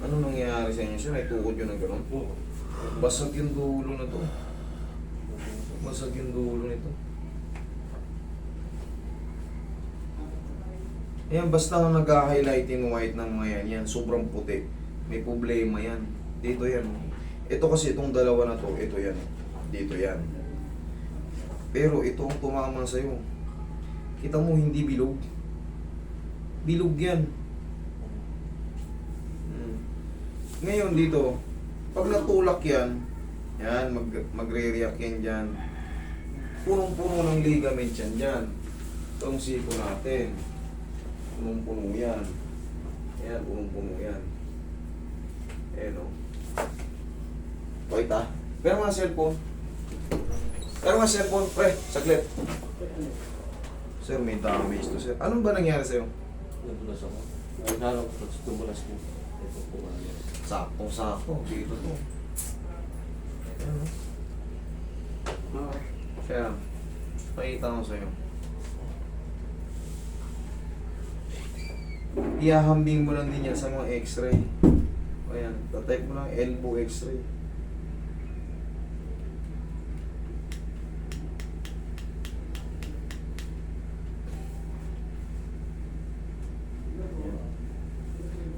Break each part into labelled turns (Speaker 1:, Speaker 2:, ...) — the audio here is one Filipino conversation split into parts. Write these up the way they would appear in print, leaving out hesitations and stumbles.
Speaker 1: Ano nangyayari sa inyo, sir? Ay tukod yun ng gano'n? Basag yung dulo na to. Basag yung dulo nito. Ayan, basta nag-highlight in white ng mga yan, yan, sobrang puti. May problema yan. Dito yan. Ito kasi, itong dalawa na to, ito yan. Dito yan. Pero ito ang tumama sa'yo. Kita mo, hindi bilog. Bilog yan. Ngayon dito, pag natulak yan, yan, magre-react yan dyan. Punong-puno ng ligament yan dyan. Itong siko natin. Punong-puno yan. Ayan, punong-puno yan. Ayan o. Wait ha. Pero mga cellphone. Pero mga cellphone, pre, saklit. Sir, may damage to, sir. Anong ba nangyari sa'yo?
Speaker 2: Nadulas ako. Ay, harap ko, tumulas ko. Ito po nga yan.
Speaker 1: Sakto. Dito to. Ayan o. Kaya, pakita ko sa'yo. Ihahambing mo lang din yan sa mga x-ray. Ayan, tatype mo lang elbow x-ray.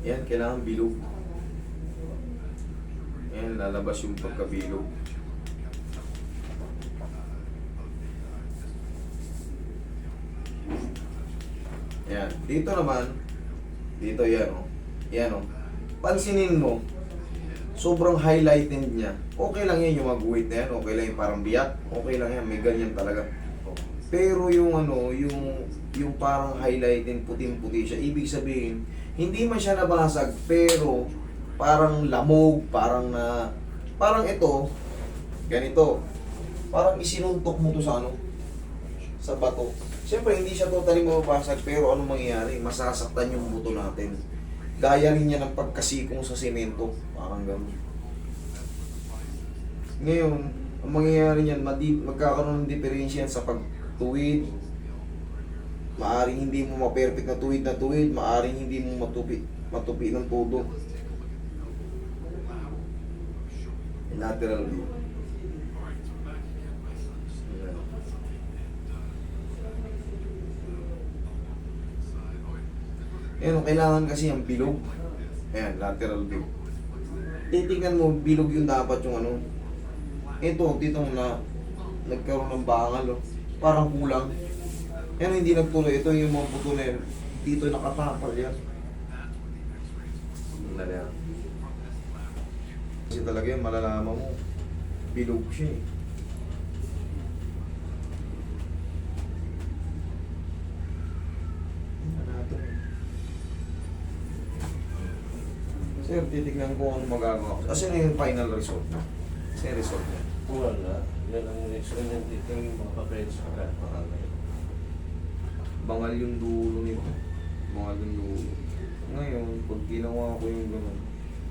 Speaker 1: Yan, kailangan bilog. Yan, lalabas yung pagkabilog. Yan, dito naman, dito yan o. Yan o. Pansinin mo, sobrang highlighted niya. Okay lang yan yung mag-weight na yan, okay lang yung parang biyak, okay lang yan, may ganyan talaga. Pero yung ano, yung parang highlighted, puting-puti siya, ibig sabihin, hindi man siya nabasag, pero parang lamog, parang ito, ganito, parang isinuntok mo to sa ano, sa bato. Siyempre, hindi siya totally mababasag, pero ano mangyayari? Masasaktan yung buto natin. Gaya rin niya ng pagkasikong sa semento, parang gano'n. Ngayon, ang mangyayari niyan, magkakaroon ng diferensya sa pagtuwid. Maaring hindi mo ma-perfect na tuwid, maaring hindi mo matupi ng todo. Lateral view. Ayan, kailangan kasi yung bilog. Ayan, lateral view. Titingnan mo, bilog yung dapat yung ano. Ito, dito na nagkaroon ng bangal, oh. Parang kulang. Yan hindi nagtuloy. Ito yung mga puto na yan. Dito nakatapal yan. Kasi talaga yan, malalaman mo. Bilog siya eh. Sir, titignan ko ano magagawa ko. Kasi na yung final result na. Kasi yung result na.
Speaker 2: Wala. Yan ang experiment dito yung mga papeles ko.
Speaker 1: Bangal yung dulo nito. Bangal yung dulo. Ngayon, pag ginawa ko yung gano'n,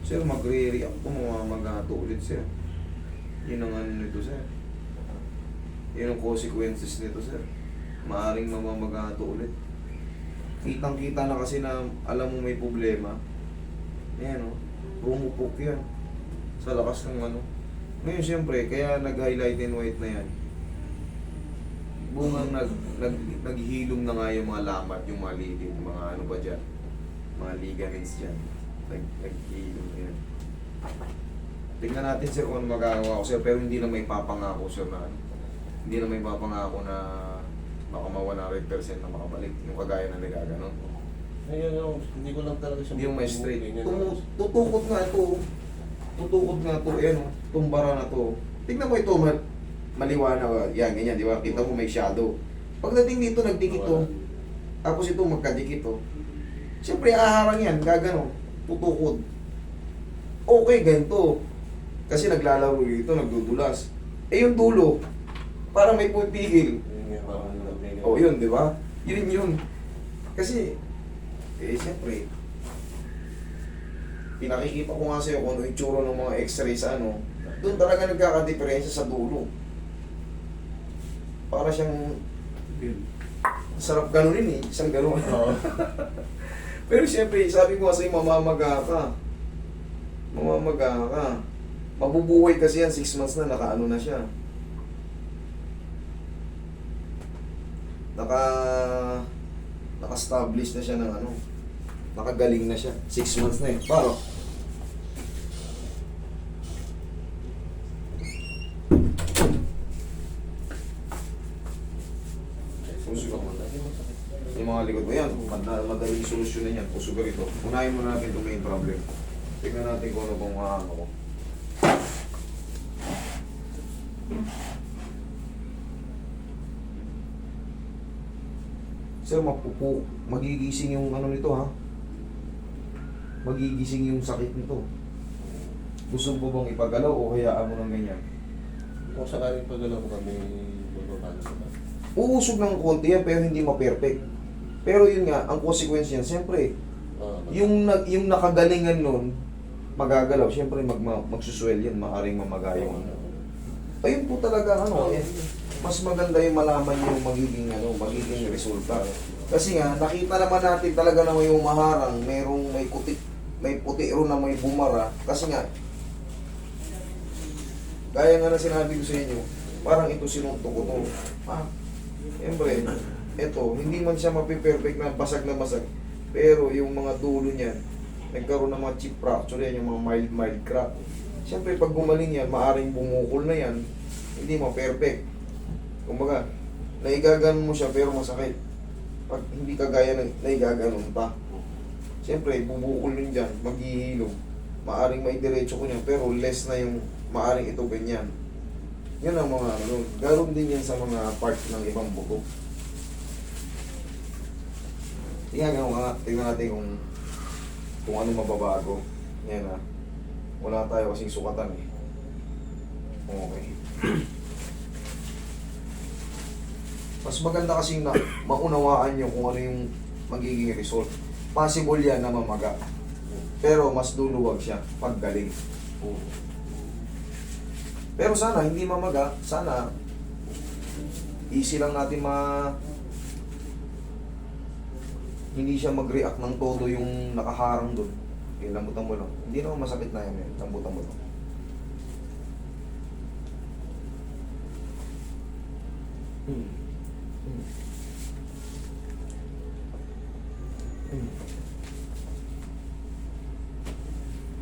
Speaker 1: sir, magre-react ko, mamamagato ulit, sir. Yun ang ano nito, sir. Yun ang consequences nito, sir. Maaring mamamagato ulit. Kitang-kita na kasi na alam mo may problema. Ayan o, rumupok yan. Sa lakas ng ano. Ngayon, siyempre, kaya nag-highlight in white na yan. Bungang naghihilom na nga yung mga lamat, yung mga lilit, mga ano ba dyan, mga ligaments dyan. Naghihilom na yan. Tingnan natin sir kung ano magagawa ko sir, pero hindi na may papangako sir na ano. Hindi na may papangako na baka mawa 100% na makabalik, yung kagaya na nagaganon.
Speaker 2: Ngayon yung, hindi ko lang talaga siya.
Speaker 1: Hindi yung may straight. Tutukot nga ito. Tutukot nga ito, yan o. Tumbara na to. Tingnan mo ito, maliwanag. Yan, ganyan, di ba? Kita mo may shadow. Pagdating dito, nagdikit to. Tapos ito, magkadikit to. Siyempre, aharang yan. Gagano. Tutukod. Okay, ganito. Kasi naglalaro dito, nagdudulas. Eh, yung dulo, parang may pupigil. O, yun, di ba? Yun. Kasi, siyempre, pinakikita ko nga sa'yo kung ano yung tsura ng mga x-ray sa ano, doon talaga nagkakadiferensya sa dulo. Para siyang sarap ganunin eh, isang ganun. Pero siyempre, sabi ko nga sa'yo, mamamaga ka. Mamamaga ka. Mabubuhay kasi yan, 6 months na, nakaano na siya. Naka-establish na siya ng ano. Nakagaling na siya. 6 months na eh. Paro. Puso ka muna. Yung mga likod mo yan, madaling solusyonan yan. Puso ka rito. Unahin mo natin itong main problem. Tignan natin kung ano pang ano ko. Sir, magigising yung ano nito ha. Magigising yung sakit nito. Gusto mo bang ipagalaw o hayaan mo ng ganyan?
Speaker 2: Kung sakaling pagalaw ko kami, magbabago ko ba?
Speaker 1: Uusog ng konti yan pero hindi ma-perfect. Pero yun nga, ang consequence yan, siyempre, yung nakagalingan nun, magagalaw, siyempre magsuswell yan, maaring mamagayong ano. Ayun po talaga ano, mas maganda yung malaman yung magiging resulta. Kasi nga, nakita naman natin talaga na may umaharang, may puti ro na may bumara. Kasi nga, gaya nga na sinabi ko sa inyo, parang ito sinuntok ko to. Siyempre, ito, hindi man siya mapiperfect na basag. Pero yung mga dulo niyan, nagkaroon ng mga chip fracture yan, yung mga mild crack. Siyempre, pag gumaling yan, maaring bumukol na yan, hindi ma-perfect. Kumbaga, naigaganon mo siya pero masakit. Pag hindi kagaya ng naigaganon pa. Siyempre, bubukol yun dyan, maghihilom. Maaring maidiretso ko niya, pero less na yung maaring ito ganyan. Yun ang mga ano, garon din yan sa mga part ng ibang buto. Tingnan natin kung ano mababago. Yan ha. Wala tayo kasing sukatan eh. Okay. Mas maganda kasing maunawaan nyo kung ano yung magiging result. Possible yan na mamaga. Pero mas luluwag siya pag galing. Pero sana hindi mamaga. Sana easy lang natin hindi siya mag-react ng todo yung nakaharang doon. Okay, lambutan mo lang. Hindi naman masakit na yan. Lambutan mo lang.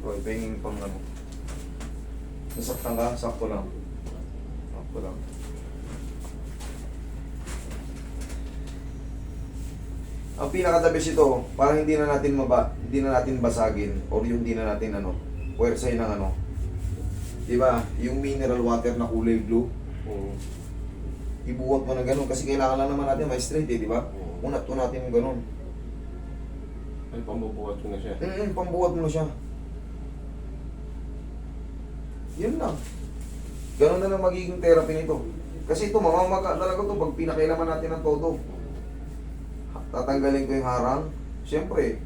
Speaker 1: Roy, pahingin pang ano. Nasaktan ka? Sakto lang. Sakto lang. Ang pinaka-the-best ito, parang hindi na natin basagin or yung hindi na natin puwersahin ng ano. 'Di ba? Yung mineral water na kulay blue. Ibuwat mo na ganun kasi kailangan lang naman natin ma-straight di ba? Unat natin yung ganun.
Speaker 2: Ay, pambubuhat ko na siya.
Speaker 1: Pambuhat mo na siya. Yun lang. Ganun na lang magiging therapy nito. Kasi ito, mamamaga talaga to pag pinakailaman natin ng todo. Tatanggalin ko yung harang. Siyempre,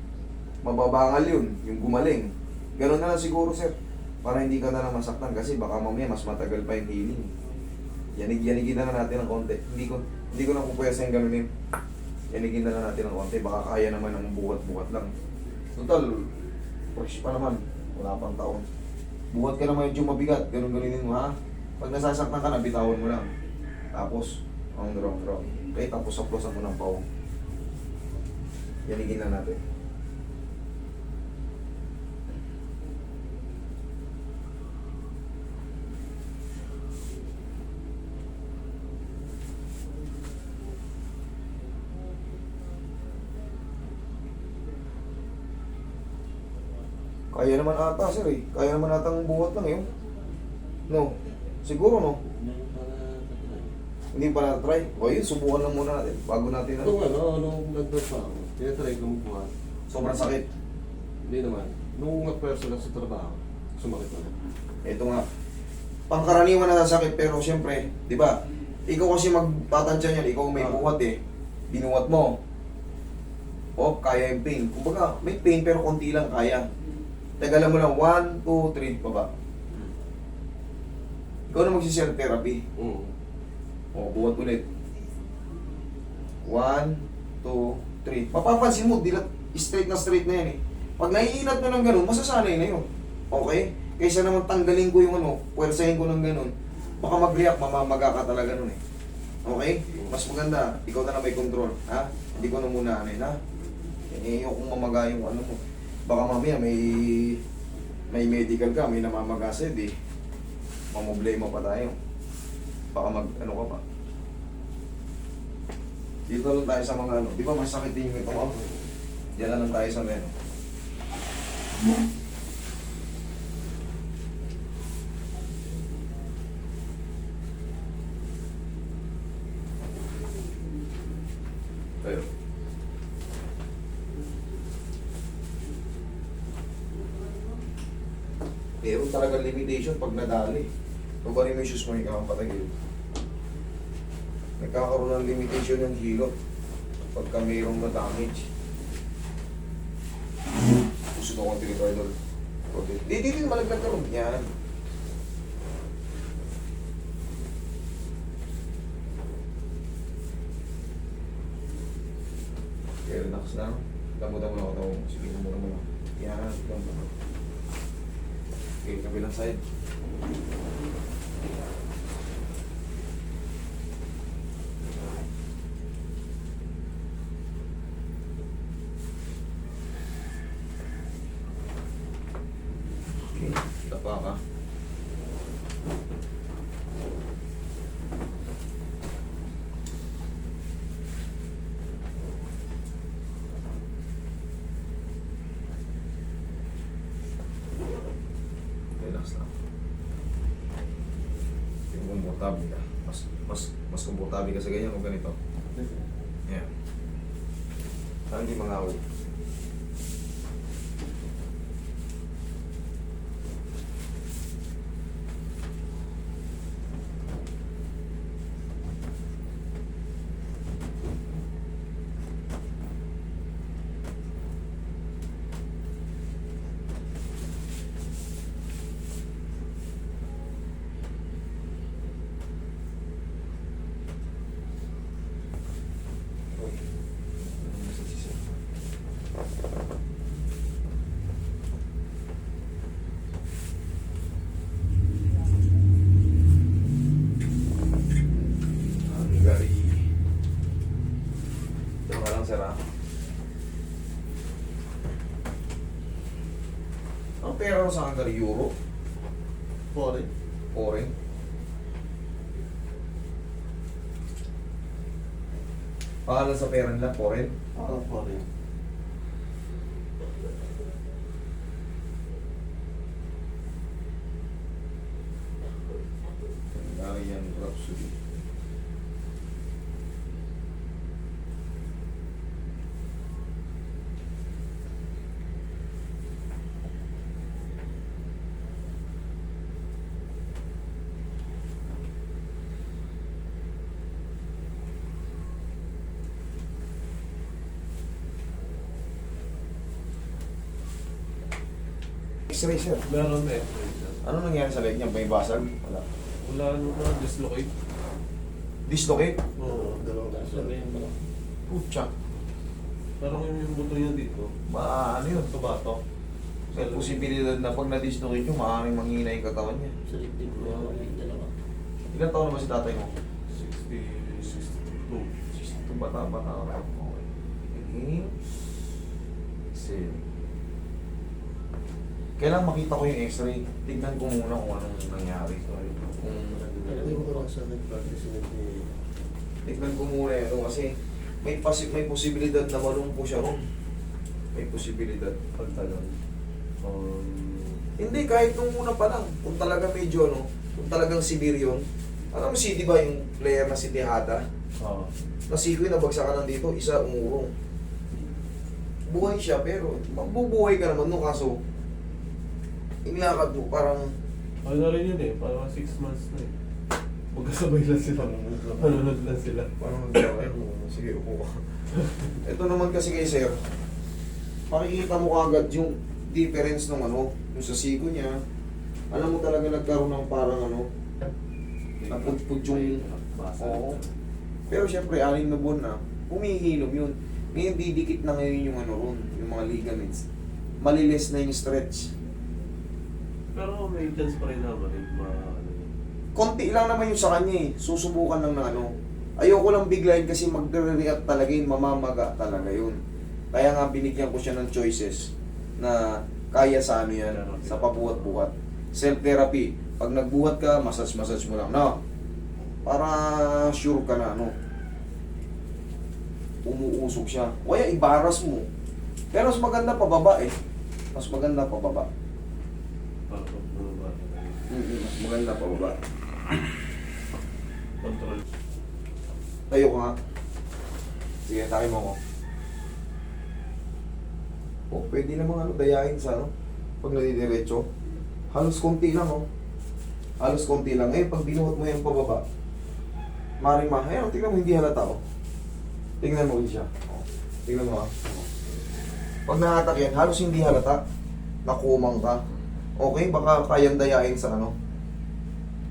Speaker 1: mababangal yun, yung gumaling. Ganun na lang siguro, sir. Para hindi ka na lang masaktan kasi baka mamaya mas matagal pa yung healing. Yanigin na natin ng konti. Hindi ko na pupwesa yung ganunin. Yanigin na natin ng konti. Baka kaya naman ng buhat-buhat lang. Total, fresh pa naman. Wala pang taon. Buhat ka naman yung mabigat. Ganun-ganunin mo, ha? Pag nasasaktan ka na, bitawan mo lang. Tapos, on the wrong. Okay, tapos saplosan mo ng pao. Yanigin na natin. Kaya naman ata, sir eh. Kaya naman atang buhat lang yun. No? Siguro, no? Hindi pa na-try. O yun, subukan lang muna natin. Bago natin
Speaker 2: Nung nag-drop pa ako, tinatry ko magbuhat.
Speaker 1: Sobrang sakit.
Speaker 2: Hindi naman. Nung nag-person lang sa trabaho, sumakit ulit.
Speaker 1: Ito nga. Pangkaraniwan na sakit pero siyempre, di ba? Ikaw kasi magtatansya yan. Ikaw may buhat eh. Binuhat mo. O, kaya yung pain. Kumbaga, may pain pero konti lang kaya. Tagalan mo lang, 1, 2, 3, baba. Ikaw na magsi-self-therapy. O, buhat ulit. 1, 2, 3. Mapapansin mo, straight na yan eh. Pag naiinat mo ng ganun, masasanay na yun. Okay? Kaysa naman tanggalin ko yung ano, puwersahin ko ng ganun. Baka mag-react, mamamaga ka talaga nun eh. Okay? Mas maganda, ikaw na may control. Ha? Hindi ko na muna ano yun, ha? Eh, kung mamaga yung ano mo. Baka mamaya may medical ka, may namamaga sa'yo, di. Mamoblema pa tayo. Baka ano ka pa. Dito lang tayo sa mga ano. Di ba masakit din yung ito mo? Diyan na lang tayo sa meno. Tayo. Meron talaga limitation pag nadali. Tubarin mo yung shoes mo, ikaw ang patagil. Nagkakaroon ng limitation yung hilot pagka mayroong na-damage. Gusto ko konti nito, idol. Di malaglag ka rin. Yan. Okay, relax lang. Damutan mo na ako. Sige, damutan mo na. Yan. Damutan mo. Okay, kabilang side. Okay, tapa ka. Relax lang. Yung komportable ka. Mas komportable ka sa ganyan o ganito. Yan. Saan hindi mga awit? Hungary. Ito nga lang, sir, ha? Ang pera ko sa Hungary, euro?
Speaker 2: Foreign.
Speaker 1: Foreign? Pangalan sa pera nila, foreign?
Speaker 2: Foreign.
Speaker 1: Hungarian Rhapsody. X-ray, sir.
Speaker 2: Meron na eh.
Speaker 1: Ano nangyari sa leg niya? May basag? Wala.
Speaker 2: Wala ano na, dislocate.
Speaker 1: Dislocate?
Speaker 2: Oo, dalawang dislocate.
Speaker 1: Putya.
Speaker 2: Parang yung buto niya dito.
Speaker 1: Ano yun?
Speaker 2: Tubato.
Speaker 1: May posibilidad na pag na-dislocate yung maaaring manghina yung katawan niya.
Speaker 3: Sa dibdib ko yung dalawa.
Speaker 1: Ilan taon na ba si tatay mo?
Speaker 2: 62.
Speaker 1: 62 bata-bata ka pa. Okay. Okay. Exhale. Kailangan makita ko yung x-ray. Tignan ko muna kung anong nangyari. Kung
Speaker 3: Nalagay ko lang sa nag-practice ni
Speaker 1: tignan ko muna ito kasi may posibilidad na malumpo siya ron. May posibilidad.
Speaker 2: Pagtagal.
Speaker 1: Hindi, kahit nung una pa lang. Kung talaga medyo kung talagang severe yun. Alam mo di ba yung player na si Tejada?
Speaker 2: Oo.
Speaker 1: Nasikoy, nabagsakan ng dito, isa umurong. Buhay siya, pero magbubuhay ka naman no, kaso inilakad mo, parang
Speaker 2: Ano na rin yun eh, parang 6 months na eh. Magkasabay lang sila. Manunod lang sila.
Speaker 1: parang nagkakay mo. Sige, upo ka. Ito naman kasi kay sir, makikita mo agad yung difference ng yung sa siko niya. Alam mo talaga nagkaroon ng parang napudpud yung oo. Pero syempre, 6 na buwan na, humihilom yun. Ngayon, didikit na ngayon yung ron, yung mga ligaments. Malilis na yung stretch.
Speaker 2: Pero may chance pa rin naman eh. Ano yun.
Speaker 1: Konti lang naman yung sa kanya eh. Susubukan lang ng ano. Ayoko lang biglayin kasi magre-react talaga yun, mamamaga talaga yun. Kaya nga binigyan ko siya ng choices na kaya sa ano yan, sa pabuhat-buhat. Self-therapy. Pag nagbuhat ka, massage mo lang. No? Para sure ka na, ano. Umuusog siya. O kaya ibaras mo. Pero mas maganda pababa eh. Mas maganda pababa.
Speaker 2: Para pag bumaba.
Speaker 1: Mas maganda pababa.
Speaker 2: Control.
Speaker 1: Tayo ko nga. Sige, tayo mo ko. O, pwede namang ano, dayain sa ano. Pag nadidiretso. Halos konti lang, oh. Halos konti lang. Eh, pag binuhat mo yung pababa, maring ayun, tingnan mo, hindi halata, oh. Tingnan mo ulit siya. Oh. Tingnan mo, ah. Oh. Pag nakatak yan, halos hindi halata. Nakumang ka. Okay, baka kayang dayain sa ano.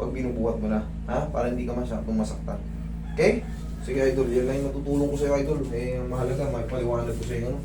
Speaker 1: Pag binubuhat mo na. Ha? Para hindi ka masyadong masaktan. Okay? Sige, idol. Yan lang yung natutulong ko sa'yo, idol. Eh, ang mahalaga, may paliwanag ko sa'yo, ano.